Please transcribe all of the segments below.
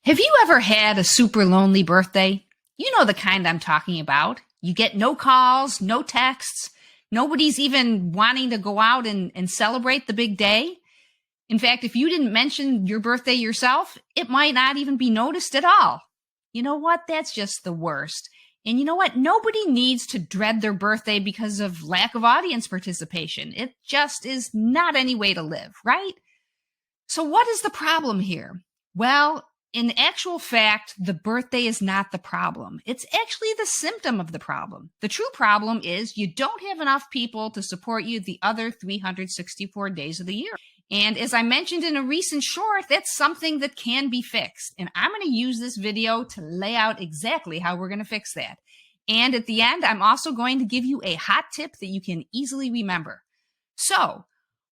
Have you ever had a super lonely birthday? You know the kind I'm talking about. You get no calls, no texts, nobody's even wanting to go out and celebrate the big day. In fact, if you didn't mention your birthday yourself, it might not even be noticed at all. You know what? That's just the worst. And you know what? Nobody needs to dread their birthday because of lack of audience participation. It just is not any way to live, right? So, what is the problem here? Well, in actual fact, the birthday is not the problem. It's actually the symptom of the problem. The true problem is you don't have enough people to support you the other 364 days of the year. And as I mentioned in a recent short, that's something that can be fixed. And I'm going to use this video to lay out exactly how we're going to fix that. And at the end, I'm also going to give you a hot tip that you can easily remember. So,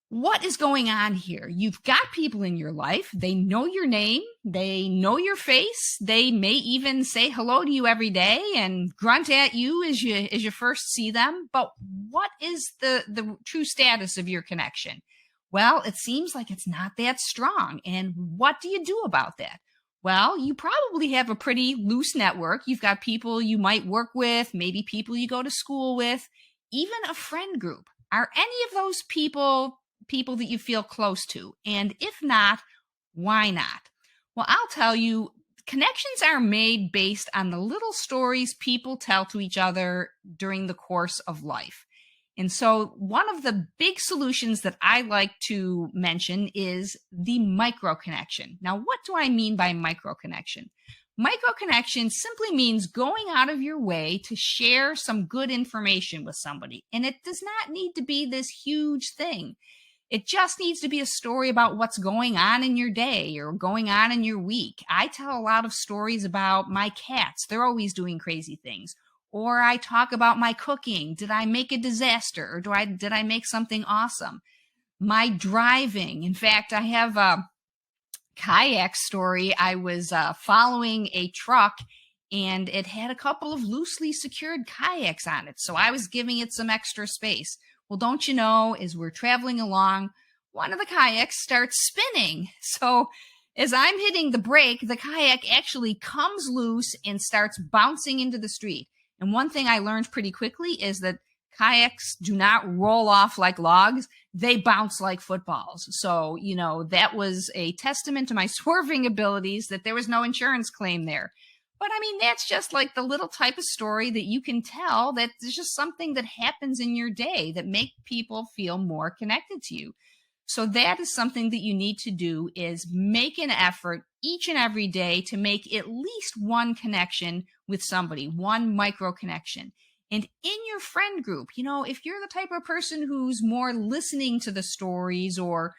what is going on here? You've got people in your life. They know your name. They know your face. They may even say hello to you every day and grunt at you as you first see them. But what is the true status of your connection? Well, it seems like it's not that strong. And what do you do about that? Well, you probably have a pretty loose network. You've got people you might work with, maybe people you go to school with, even a friend group. Are any of those people that you feel close to? And if not, why not? Well, I'll tell you, connections are made based on the little stories people tell to each other during the course of life. And so one of the big solutions that I like to mention is the micro connection. Now, what do I mean by micro connection? Micro connection simply means going out of your way to share some good information with somebody. And it does not need to be this huge thing. It just needs to be a story about what's going on in your day or going on in your week. I tell a lot of stories about my cats. They're always doing crazy things. Or I talk about my cooking. Did I make a disaster or did I make something awesome? My driving. In fact, I have a kayak story. I was following a truck and it had a couple of loosely secured kayaks on it. So I was giving it some extra space. Well, don't you know, as we're traveling along, one of the kayaks starts spinning. So as I'm hitting the brake, the kayak actually comes loose and starts bouncing into the street. And one thing I learned pretty quickly is that kayaks do not roll off like logs. They bounce like footballs. So, that was a testament to my swerving abilities that there was no insurance claim there. But I mean, that's just like the little type of story that you can tell that there's just something that happens in your day that make people feel more connected to you. So that is something that you need to do is make an effort each and every day to make at least one connection with somebody, one micro connection. And in your friend group, if you're the type of person who's more listening to the stories or,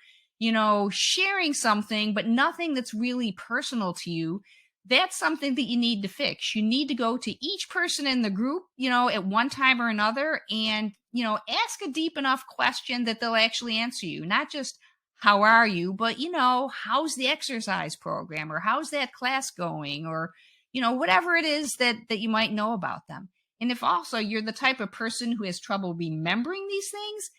sharing something, but nothing that's really personal to you, that's something that you need to fix. You need to go to each person in the group, at one time or another and, ask a deep enough question that they'll actually answer you. Not just, how are you? But, how's the exercise program or how's that class going? Or, whatever it is that you might know about them. And if also you're the type of person who has trouble remembering these things,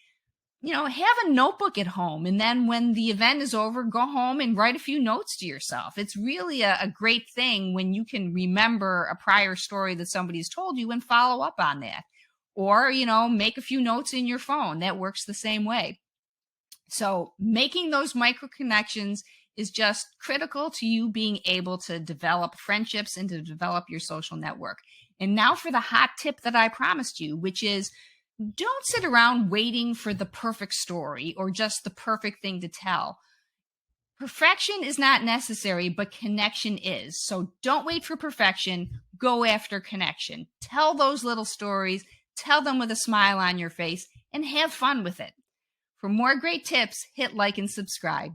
have a notebook at home. And then when the event is over, go home and write a few notes to yourself. It's really a great thing when you can remember a prior story that somebody's told you and follow up on that. Or, make a few notes in your phone. That works the same way. So making those micro connections is just critical to you being able to develop friendships and to develop your social network. And now for the hot tip that I promised you, which is don't sit around waiting for the perfect story or just the perfect thing to tell. Perfection is not necessary, but connection is. So don't wait for perfection. Go after connection. Tell those little stories. Tell them with a smile on your face and have fun with it. For more great tips, hit like and subscribe.